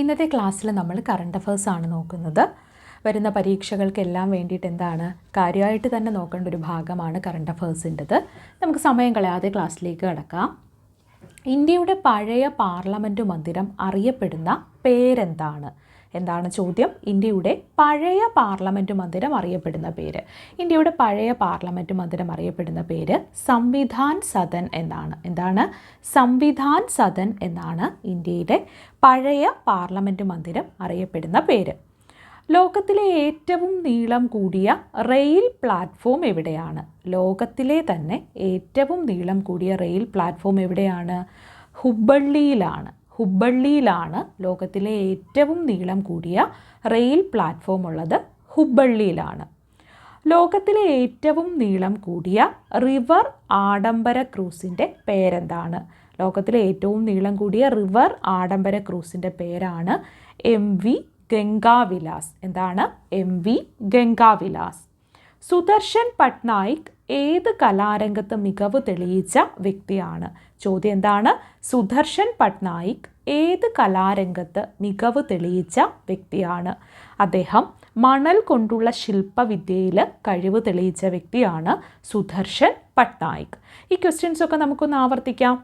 ഇന്നത്തെ ക്ലാസ്സിൽ നമ്മൾ കറണ്ട് അഫയേഴ്സ് ആണ് നോക്കുന്നത്. വരുന്ന പരീക്ഷകൾക്കെല്ലാം വേണ്ടിയിട്ട് എന്താണ് കാര്യമായിട്ട് തന്നെ നോക്കേണ്ട ഒരു ഭാഗമാണ് കറണ്ട് അഫയേഴ്സിൻ്റെത്. നമുക്ക് സമയം കളയാതെ ക്ലാസ്സിലേക്ക് കടക്കാം. ഇന്ത്യയുടെ പഴയ പാർലമെൻറ്റ് മന്ദിരം അറിയപ്പെടുന്ന പേരെന്താണ്? എന്താണ് ചോദ്യം? ഇന്ത്യയുടെ പഴയ പാർലമെൻറ്റ് മന്ദിരം അറിയപ്പെടുന്ന പേര്. ഇന്ത്യയുടെ പഴയ പാർലമെൻറ്റ് മന്ദിരം അറിയപ്പെടുന്ന പേര് സംവിധാൻ സദൻ എന്നാണ്. എന്താണ്? സംവിധാൻ സദൻ എന്നാണ് ഇന്ത്യയുടെ പഴയ പാർലമെൻറ്റ് മന്ദിരം അറിയപ്പെടുന്ന പേര്. ലോകത്തിലെ ഏറ്റവും നീളം കൂടിയ റെയിൽ പ്ലാറ്റ്ഫോം എവിടെയാണ്? ലോകത്തിലെ തന്നെ ഏറ്റവും നീളം കൂടിയ റെയിൽ പ്ലാറ്റ്ഫോം എവിടെയാണ്? ഹുബ്ബള്ളിയിലാണ്. ഹുബ്ബള്ളിയിലാണ് ലോകത്തിലെ ഏറ്റവും നീളം കൂടിയ റെയിൽ പ്ലാറ്റ്ഫോം ഉള്ളത്. ഹുബ്ബള്ളിയിലാണ്. ലോകത്തിലെ ഏറ്റവും നീളം കൂടിയ റിവർ ആഡംബര ക്രൂസിൻ്റെ പേരെന്താണ്? ലോകത്തിലെ ഏറ്റവും നീളം കൂടിയ റിവർ ആഡംബര ക്രൂസിൻ്റെ പേരാണ് MV ഗംഗാവിലാസ്. എന്താണ്? MV ഗംഗാവിലാസ്. സുദർശൻ പട്നായിക് ഏത് കലാരംഗത്ത് മികവ് തെളിയിച്ച വ്യക്തിയാണ്? ചോദ്യം എന്താണ്? സുദർശൻ പട്നായിക് ഏത് കലാരംഗത്ത് മികവ് തെളിയിച്ച വ്യക്തിയാണ്? അദ്ദേഹം മണൽ കൊണ്ടുള്ള ശില്പവിദ്യയിൽ കഴിവ് തെളിയിച്ച വ്യക്തിയാണ് സുദർശൻ പട്നായിക്. ഈ ക്വസ്റ്റ്യൻസൊക്കെ നമുക്കൊന്ന് ആവർത്തിക്കാം.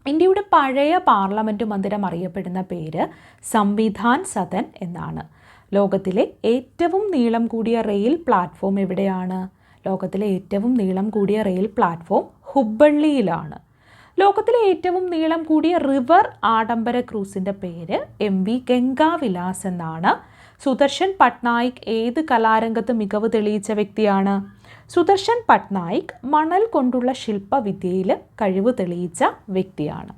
ഇന്ത്യയുടെ പഴയ പാർലമെൻറ്റ് മന്ദിരം അറിയപ്പെടുന്ന പേര് സംവിധാൻ സദൻ എന്നാണ്. ലോകത്തിലെ ഏറ്റവും നീളം കൂടിയ റെയിൽ പ്ലാറ്റ്ഫോം എവിടെയാണ്? ലോകത്തിലെ ഏറ്റവും നീളം കൂടിയ റെയിൽ പ്ലാറ്റ്ഫോം ഹുബ്ബള്ളിയിലാണ്. ലോകത്തിലെ ഏറ്റവും നീളം കൂടിയ റിവർ ആഡംബര ക്രൂസിൻ്റെ പേര് MV ഗംഗാവിലാസ് എന്നാണ്. സുദർശൻ പട്നായിക് ഏത് കലാരംഗത്ത് മികവ് തെളിയിച്ച വ്യക്തിയാണ്? സുദർശൻ പട്നായിക് മണൽ കൊണ്ടുള്ള ശില്പവിദ്യയിൽ കഴിവ് തെളിയിച്ച വ്യക്തിയാണ്.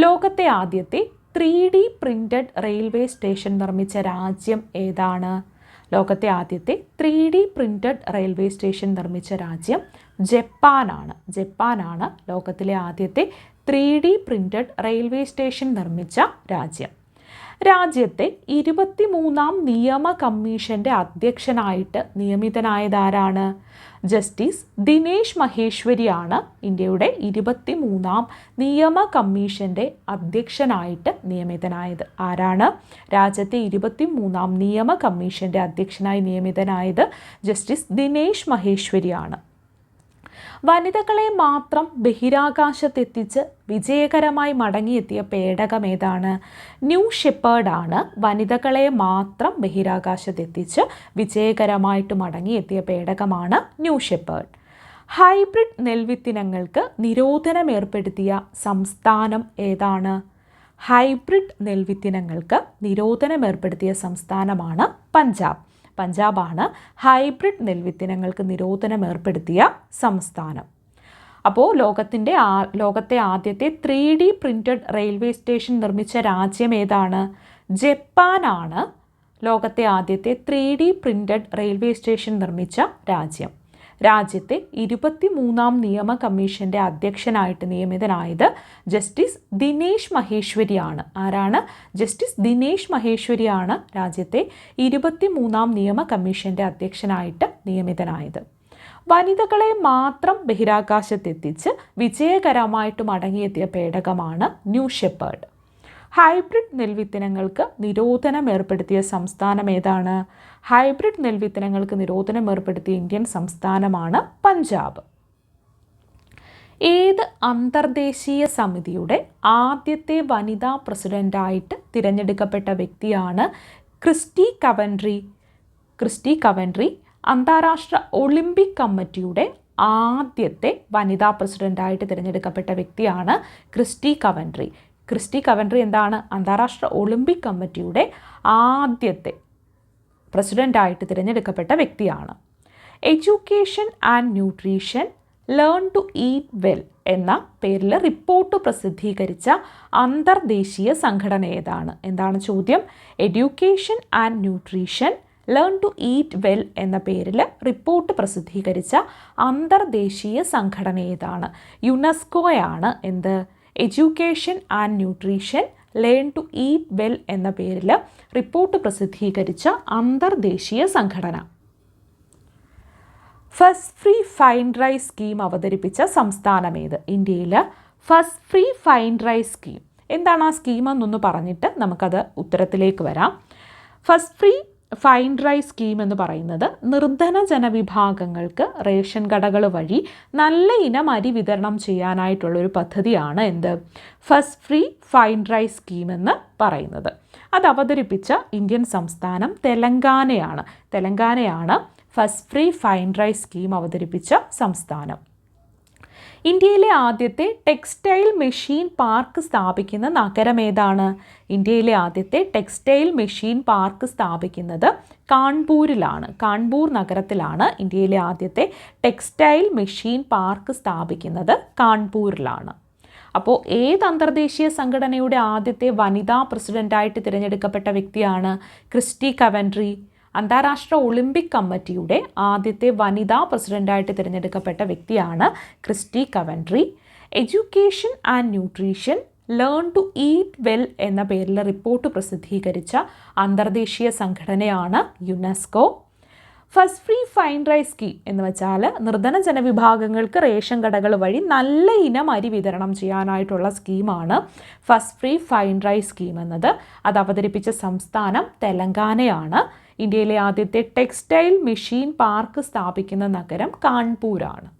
ലോകത്തെ ആദ്യത്തെ 3D പ്രിൻ്റഡ് റെയിൽവേ സ്റ്റേഷൻ നിർമ്മിച്ച രാജ്യം ഏതാണ്? ലോകത്തെ ആദ്യത്തെ 3D പ്രിൻ്റഡ് റെയിൽവേ സ്റ്റേഷൻ നിർമ്മിച്ച രാജ്യം ജപ്പാനാണ്. ജപ്പാനാണ് ലോകത്തിലെ ആദ്യത്തെ 3D പ്രിൻ്റഡ് റെയിൽവേ സ്റ്റേഷൻ നിർമ്മിച്ച രാജ്യം. രാജ്യത്തെ 23ാം നിയമ കമ്മീഷൻ്റെ അധ്യക്ഷനായിട്ട് നിയമിതനായതാരാണ്? ജസ്റ്റിസ് ദിനേശ് മഹേശ്വരിയാണ് ഇന്ത്യയുടെ 23ാം നിയമ കമ്മീഷൻ്റെ അധ്യക്ഷനായിട്ട് നിയമിതനായത്. ആരാണ്? രാജ്യത്തെ 23ാം നിയമ കമ്മീഷൻ്റെ അധ്യക്ഷനായി നിയമിതനായത് ജസ്റ്റിസ് ദിനേശ് മഹേശ്വരിയാണ്. വനിതകളെ മാത്രം ബഹിരാകാശത്തെത്തിച്ച് വിജയകരമായി മടങ്ങിയെത്തിയ പേടകം ഏതാണ്? ന്യൂ ഷെപ്പേർഡ് ആണ് വനിതകളെ മാത്രം ബഹിരാകാശത്തെത്തിച്ച് വിജയകരമായിട്ട് മടങ്ങിയെത്തിയ പേടകമാണ് ന്യൂ ഷെപ്പേർഡ്. ഹൈബ്രിഡ് നെൽവിത്തിനങ്ങൾക്ക് നിരോധനം ഏർപ്പെടുത്തിയ സംസ്ഥാനം ഏതാണ്? ഹൈബ്രിഡ് നെൽവിത്തിനങ്ങൾക്ക് നിരോധനം ഏർപ്പെടുത്തിയ സംസ്ഥാനമാണ് പഞ്ചാബ്. പഞ്ചാബാണ് ഹൈബ്രിഡ് നെൽവിത്തിനങ്ങൾക്ക് നിരോധനം ഏർപ്പെടുത്തിയ സംസ്ഥാനം. അപ്പോൾ ലോകത്തെ ആദ്യത്തെ 3D പ്രിൻ്റഡ് റെയിൽവേ സ്റ്റേഷൻ നിർമ്മിച്ച രാജ്യം ഏതാണ്? ജപ്പാനാണ് ലോകത്തെ ആദ്യത്തെ 3D പ്രിൻ്റഡ് റെയിൽവേ സ്റ്റേഷൻ നിർമ്മിച്ച രാജ്യം. രാജ്യത്തെ 23ാം നിയമ കമ്മീഷൻ്റെ അധ്യക്ഷനായിട്ട് നിയമിതനായത് ജസ്റ്റിസ് ദിനേശ് മഹേശ്വരിയാണ്. ആരാണ്? ജസ്റ്റിസ് ദിനേശ് മഹേശ്വരിയാണ് രാജ്യത്തെ 23ാം നിയമ കമ്മീഷൻ്റെ അധ്യക്ഷനായിട്ട് നിയമിതനായത്. വനിതകളെ മാത്രം ബഹിരാകാശത്തെത്തിച്ച് വിജയകരമായിട്ട് മടങ്ങിയെത്തിയ പേടകമാണ് ന്യൂ ഷെപ്പേർഡ്. ഹൈബ്രിഡ് നെൽവിത്തിനങ്ങൾക്ക് നിരോധനം ഏർപ്പെടുത്തിയ സംസ്ഥാനം ഏതാണ്? ഹൈബ്രിഡ് നെൽവിത്തിനങ്ങൾക്ക് നിരോധനം ഏർപ്പെടുത്തിയ ഇന്ത്യൻ സംസ്ഥാനമാണ് പഞ്ചാബ്. ഏത് അന്തർദേശീയ സമിതിയുടെ ആദ്യത്തെ വനിതാ പ്രസിഡൻ്റായിട്ട് തിരഞ്ഞെടുക്കപ്പെട്ട വ്യക്തിയാണ് ക്രിസ്റ്റി കവൻട്രി? ക്രിസ്റ്റി കവൻട്രി അന്താരാഷ്ട്ര ഒളിമ്പിക് കമ്മിറ്റിയുടെ ആദ്യത്തെ വനിതാ പ്രസിഡൻ്റായിട്ട് തിരഞ്ഞെടുക്കപ്പെട്ട വ്യക്തിയാണ് ക്രിസ്റ്റി കവൻട്രി. ക്രിസ്റ്റി കവൻട്രി എന്താണ്? അന്താരാഷ്ട്ര ഒളിമ്പിക് കമ്മിറ്റിയുടെ ആദ്യത്തെ പ്രസിഡൻ്റായിട്ട് തിരഞ്ഞെടുക്കപ്പെട്ട വ്യക്തിയാണ്. Education and nutrition learn to eat well എന്ന പേരിൽ റിപ്പോർട്ട് പ്രസിദ്ധീകരിച്ച അന്തർദേശീയ സംഘടന ഏതാണ്? എന്താണ് ചോദ്യം? Education and nutrition learn to eat well എന്ന പേരിൽ റിപ്പോർട്ട് പ്രസിദ്ധീകരിച്ച അന്തർദേശീയ സംഘടന ഏതാണ്? യുനെസ്കോയാണ് എന്ത്? Education and nutrition learn to eat well എന്ന പേരിൽ റിപ്പോർട്ട് പ്രസിദ്ധീകരിച്ച അന്തർദേശീയ സംഘടന. First free fine rice scheme അവതരിപ്പിച്ച സംസ്ഥാനം ഏത്? ഇന്ത്യയിൽ first free fine rice scheme എന്താണ് ആ സ്കീം എന്നൊന്ന് പറഞ്ഞിട്ട് നമുക്കത് ഉത്തരത്തിലേക്ക് വരാം. First free fine rice scheme എന്ന് പറയുന്നത് നിർധന ജനവിഭാഗങ്ങൾക്ക് റേഷൻ കടകൾ വഴി നല്ല ഇനം അരി വിതരണം ചെയ്യാനായിട്ടുള്ളൊരു പദ്ധതിയാണ് എന്ത് first free fine rice scheme എന്ന് പറയുന്നത്. അത് അവതരിപ്പിച്ച ഇന്ത്യൻ സംസ്ഥാനം തെലങ്കാനയാണ് first free fine rice scheme അവതരിപ്പിച്ച സംസ്ഥാനം. ഇന്ത്യയിലെ ആദ്യത്തെ ടെക്സ്റ്റൈൽ മെഷീൻ പാർക്ക് സ്ഥാപിക്കുന്ന നഗരം ഏതാണ്? ഇന്ത്യയിലെ ആദ്യത്തെ ടെക്സ്റ്റൈൽ മെഷീൻ പാർക്ക് സ്ഥാപിക്കുന്നത് കാൺപൂരിലാണ്. കാൺപൂർ നഗരത്തിലാണ് ഇന്ത്യയിലെ ആദ്യത്തെ ടെക്സ്റ്റൈൽ മെഷീൻ പാർക്ക് സ്ഥാപിക്കുന്നത് കാൺപൂരിലാണ്. അപ്പോൾ ഏത് അന്തർദേശീയ സംഘടനയുടെ ആദ്യത്തെ വനിതാ പ്രസിഡൻ്റായിട്ട് തിരഞ്ഞെടുക്കപ്പെട്ട വ്യക്തിയാണ്? Kirsty Coventry. അന്താരാഷ്ട്ര ഒളിമ്പിക് കമ്മിറ്റിയുടെ ആദ്യത്തെ വനിതാ പ്രസിഡൻ്റായിട്ട് തിരഞ്ഞെടുക്കപ്പെട്ട വ്യക്തിയാണ് Kirsty Coventry. Education and nutrition learn to eat well എന്ന പേരിൽ റിപ്പോർട്ട് പ്രസിദ്ധീകരിച്ച അന്തർദേശീയ സംഘടനയാണ് UNESCO. First free fine rice scheme എന്ന് വെച്ചാൽ നിർധന ജനവിഭാഗങ്ങൾക്ക് റേഷൻ കടകൾ വഴി നല്ല ഇനം അരി വിതരണം ചെയ്യാനായിട്ടുള്ള സ്കീമാണ് first free fine rice scheme എന്നത്. അത് അവതരിപ്പിച്ച സംസ്ഥാനം തെലങ്കാനയാണ്. ഇന്ത്യയിലെ ആദ്യത്തെ ടെക്സ്റ്റൈൽ മെഷീൻ പാർക്ക് സ്ഥാപിക്കുന്ന നഗരം കാൺപൂരാണ്.